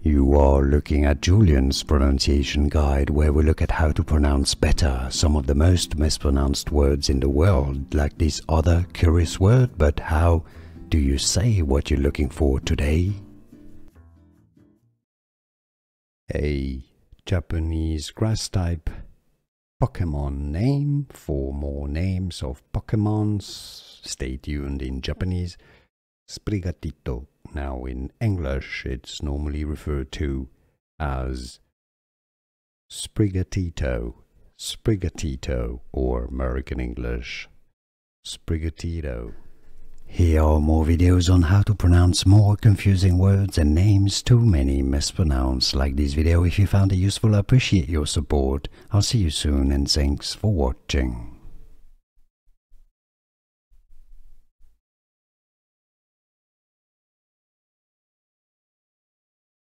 You are looking at Julian's pronunciation guide, where we look at how to pronounce better some of the most mispronounced words in the world, like this other curious word. But how do you say what you're looking for today? A Japanese grass type Pokemon name. For more names of Pokemons, stay tuned. In Japanese, Sprigatito. Now in English, it's normally referred to as Sprigatito, Sprigatito, or American English, Sprigatito. Here are more videos on how to pronounce more confusing words and names too many mispronounced. Like this video if you found it useful. I appreciate your support. I'll see you soon and thanks for watching.